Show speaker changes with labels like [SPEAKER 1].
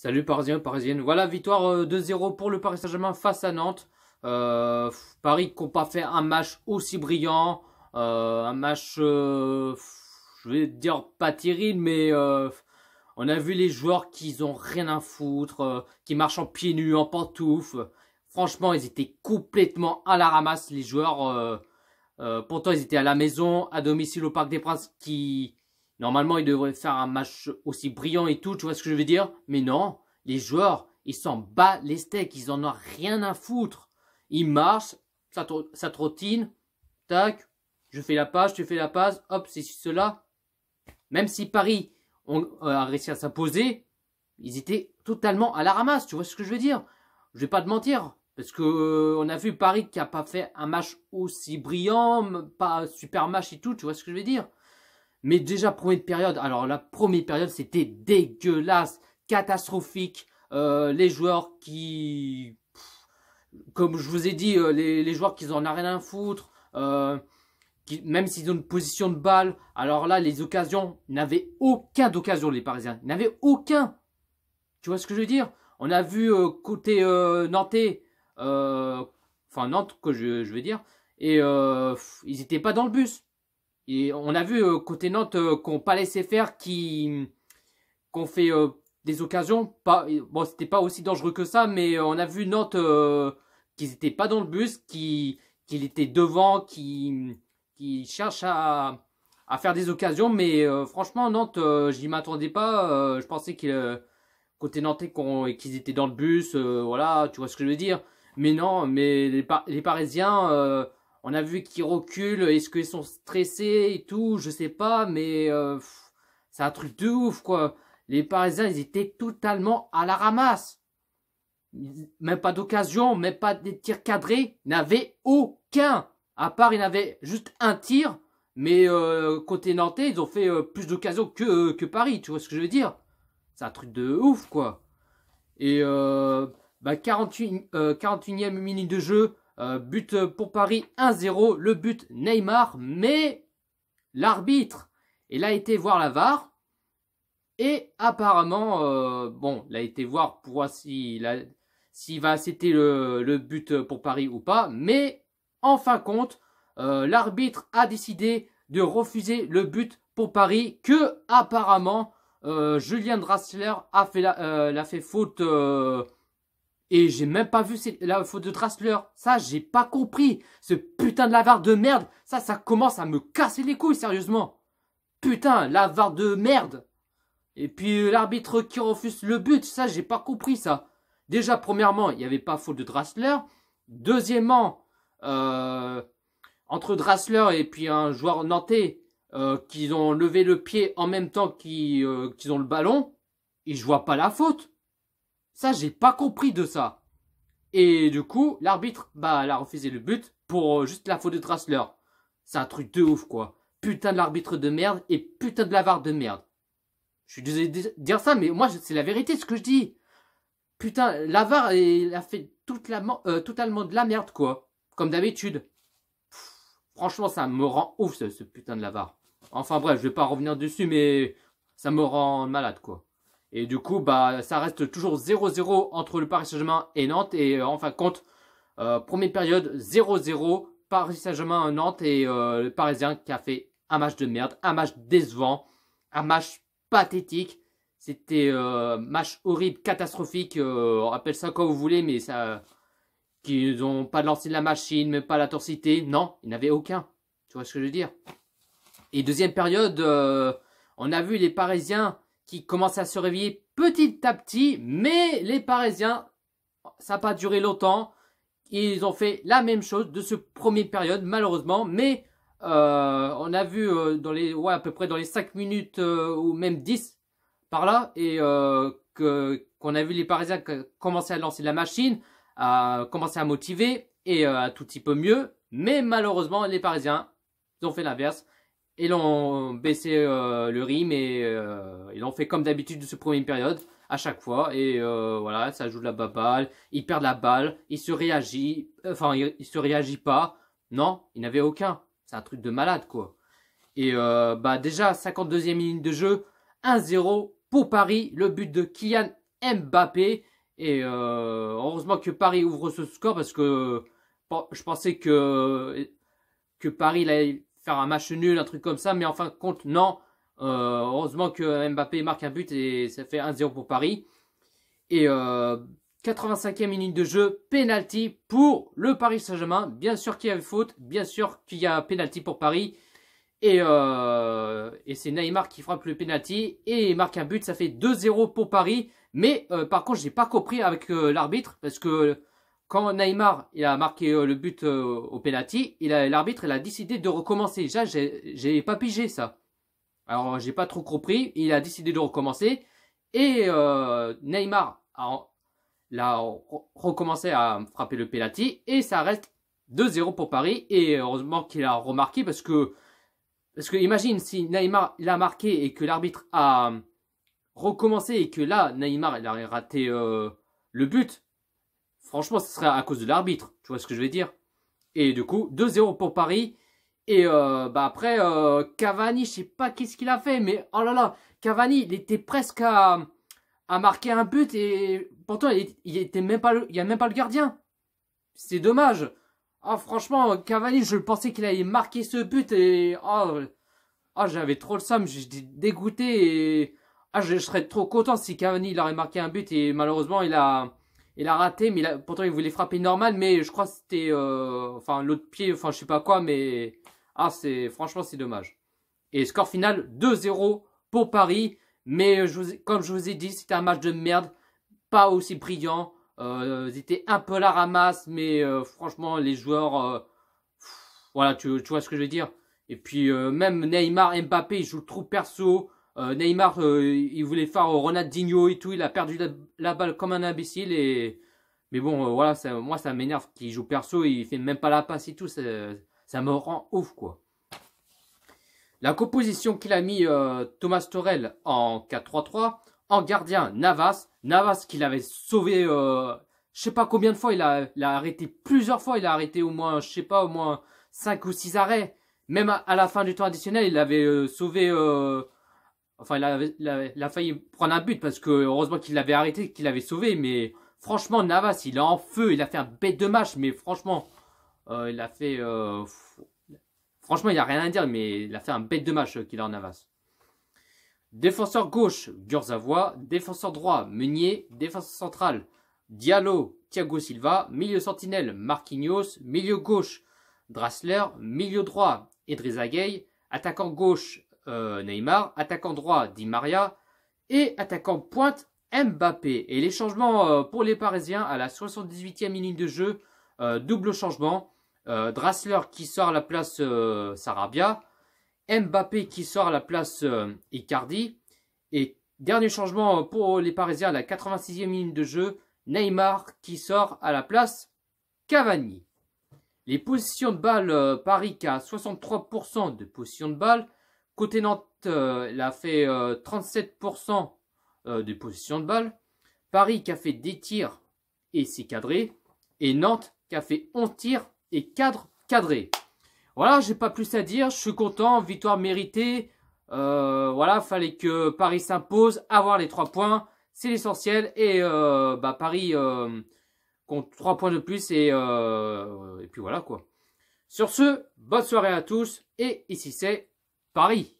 [SPEAKER 1] Salut Parisiens, Parisiennes. Voilà, victoire 2-0 pour le Paris Saint-Germain face à Nantes. Paris qui n'a pas fait un match aussi brillant. Un match, je vais dire pas terrible, mais on a vu les joueurs qui ont rien à foutre, qui marchent en pieds nus, en pantoufles. Franchement, ils étaient complètement à la ramasse, les joueurs. Pourtant, ils étaient à la maison, à domicile au Parc des Princes, qui... Normalement, ils devraient faire un match aussi brillant et tout, tu vois ce que je veux dire? Mais non, les joueurs, ils s'en battent les steaks, ils en ont rien à foutre. Ils marchent, ça trottine, tac, je fais la passe, tu fais la passe, hop, c'est cela. Même si Paris a réussi à s'imposer, ils étaient totalement à la ramasse, tu vois ce que je veux dire? Je vais pas te mentir, parce que on a vu Paris qui a pas fait un match aussi brillant, pas un super match et tout, tu vois ce que je veux dire? Mais déjà, première période, alors la première période, c'était dégueulasse, catastrophique. Les joueurs qui, comme je vous ai dit, les joueurs qui en ont rien à foutre, même s'ils ont une position de balle, alors là, les occasions, n'avaient aucun d'occasion, les Parisiens. Ils n'avaient aucun. Tu vois ce que je veux dire? On a vu côté nantais, enfin Nantes, que je veux dire, et ils n'étaient pas dans le bus. Et on a vu côté Nantes qu'on pas laissé faire, qu'on fait des occasions. Pas, bon, c'était pas aussi dangereux que ça, mais on a vu Nantes qu'ils étaient pas dans le bus, qu'il était devant, qui cherche à faire des occasions. Mais franchement, Nantes, j'y m'attendais pas. Je pensais que côté Nantais qu'ils étaient dans le bus. Voilà, tu vois ce que je veux dire. Mais non, mais les Parisiens... on a vu qu'ils reculent, est-ce qu'ils sont stressés et tout, je sais pas, mais c'est un truc de ouf, quoi. Les Parisiens, ils étaient totalement à la ramasse. Même pas d'occasion, même pas des tirs cadrés, ils n'avaient aucun. À part, ils n'avaient juste un tir, mais côté nantais, ils ont fait plus d'occasions que Paris, tu vois ce que je veux dire? C'est un truc de ouf, quoi. Et 41e minute de jeu. But pour Paris 1-0, le but Neymar, mais l'arbitre, il a été voir la VAR et apparemment, bon, il a été voir pour voir s'il va accepter le but pour Paris ou pas, mais en fin de compte, l'arbitre a décidé de refuser le but pour Paris, que apparemment Julian Draxler a fait faute. Et j'ai même pas vu la faute de Draxler. Ça, j'ai pas compris. Ce putain de la de merde. Ça commence à me casser les couilles, sérieusement. Putain, la de merde. Et puis l'arbitre qui refuse le but. Ça, j'ai pas compris, ça. Déjà, premièrement, il n'y avait pas faute de Draxler. Deuxièmement, entre Draxler et puis un joueur nantais qui ont levé le pied en même temps qu'ils ont le ballon, et je vois pas la faute. Ça, j'ai pas compris de ça. Et du coup, l'arbitre, elle a refusé le but pour juste la faute de Draxler. C'est un truc de ouf, quoi. Putain de l'arbitre de merde et putain de la VAR de merde. Je suis désolé de dire ça, mais moi, c'est la vérité ce que je dis. Putain, la VAR, elle a fait totalement de la merde, quoi. Comme d'habitude. Franchement, ça me rend ouf, ce putain de la VAR. Enfin bref, je vais pas revenir dessus, mais ça me rend malade, quoi. Et du coup, ça reste toujours 0-0 entre le Paris Saint-Germain et Nantes. Et en fin de compte, première période 0-0, Paris Saint-Germain Nantes et le Parisien qui a fait un match de merde, un match décevant, un match pathétique. C'était match horrible, catastrophique. On appelle ça comme vous voulez, mais ça, qu'ils n'ont pas lancé la machine, même pas l'intensité. Non, ils n'avaient aucun. Tu vois ce que je veux dire? Et deuxième période, on a vu les Parisiens qui commencent à se réveiller petit à petit, mais les Parisiens, ça n'a pas duré longtemps. Ils ont fait la même chose de ce première période, malheureusement, mais on a vu à peu près dans les 5 minutes ou même 10 par là, et qu'on a vu les Parisiens commencer à lancer la machine, à commencer à motiver et un tout petit peu mieux, mais malheureusement les Parisiens ils ont fait l'inverse. Ils ont baissé le rythme et ils l'ont fait comme d'habitude de ce première période à chaque fois. Et voilà, ça joue de la baballe. Ils perdent la balle. Ils se réagissent. Enfin, ils se réagissent pas. Non, il n'avait aucun. C'est un truc de malade, quoi. Et déjà, 52e minute de jeu. 1-0 pour Paris. Le but de Kylian Mbappé. Et heureusement que Paris ouvre ce score parce que je pensais que Paris allait faire un match nul, un truc comme ça. Mais en fin de compte, non. Heureusement que Mbappé marque un but et ça fait 1-0 pour Paris. Et 85e minute de jeu, penalty pour le Paris Saint-Germain. Bien sûr qu'il y avait faute, bien sûr qu'il y a penalty pour Paris. Et c'est Neymar qui frappe le penalty et il marque un but, ça fait 2-0 pour Paris. Mais par contre, j'ai pas compris avec l'arbitre parce que quand Neymar il a marqué le but au penalty, l'arbitre a décidé de recommencer. Déjà, j'ai pas pigé ça. Alors, j'ai pas trop compris. Il a décidé de recommencer et Neymar a recommencé à frapper le penalty et ça reste 2-0 pour Paris. Et heureusement qu'il a remarqué parce que imagine si Neymar l'a marqué et que l'arbitre a recommencé et que là Neymar il a raté le but. Franchement, ce serait à cause de l'arbitre. Tu vois ce que je veux dire? Et du coup, 2-0 pour Paris. Et après, Cavani, je sais pas qu'est-ce qu'il a fait, mais oh là là, Cavani, il était presque à marquer un but et pourtant il était même pas il y a même pas le gardien. C'est dommage. Ah, franchement, Cavani, je pensais qu'il allait marquer ce but et j'avais trop le seum, j'étais dégoûté et je serais trop content si Cavani il aurait marqué un but et malheureusement il a raté, mais pourtant il voulait frapper normal, mais je crois que c'était l'autre pied, je sais pas quoi, mais franchement c'est dommage. Et score final 2-0 pour Paris, mais comme je vous ai dit, c'était un match de merde, pas aussi brillant. Ils étaient un peu à la ramasse, mais franchement, les joueurs, voilà, tu vois ce que je veux dire. Et puis, même Neymar, Mbappé, ils jouent trop perso. Neymar, il voulait faire Ronaldinho et tout, il a perdu la balle comme un imbécile. Mais bon, voilà, moi, ça m'énerve qu'il joue perso, il fait même pas la passe et tout, ça me rend ouf, quoi. La composition qu'il a mis Thomas Tuchel en 4-3-3. En gardien, Navas. Navas qu'il avait sauvé, je sais pas combien de fois, il a arrêté plusieurs fois. Il a arrêté au moins, je sais pas, au moins 5 ou 6 arrêts. Même à la fin du temps additionnel, il avait sauvé, il a failli prendre un but parce que heureusement qu'il l'avait arrêté, qu'il l'avait sauvé. Mais franchement, Navas, il est en feu. Il a fait un bête de match, mais franchement, il a fait... franchement, il n'y a rien à dire, mais il a fait un bête de match qu'il a en Navas. Défenseur gauche, Kurzawa. Défenseur droit, Meunier. Défenseur central, Diallo, Thiago Silva. Milieu sentinelle, Marquinhos. Milieu gauche, Draxler. Milieu droit, Idrissa Gueye. Attaquant gauche, Neymar. Attaquant droit, Di Maria. Et attaquant pointe, Mbappé. Et les changements pour les Parisiens à la 78e minute de jeu, double changement. Draxler qui sort à la place Sarabia. Mbappé qui sort à la place Icardi. Et dernier changement pour les Parisiens à la 86e minute de jeu, Neymar qui sort à la place Cavani. Les positions de balle, Paris qui a 63% de position de balle. Côté Nantes, il a fait 37% de position de balle. Paris qui a fait des tirs et c'est cadré. Et Nantes qui a fait 11 tirs et cadré. Voilà, j'ai pas plus à dire, je suis content, victoire méritée. Voilà, fallait que Paris s'impose, avoir les 3 points, c'est l'essentiel. Et Paris compte 3 points de plus et puis voilà quoi. Sur ce, bonne soirée à tous et ici c'est Paris.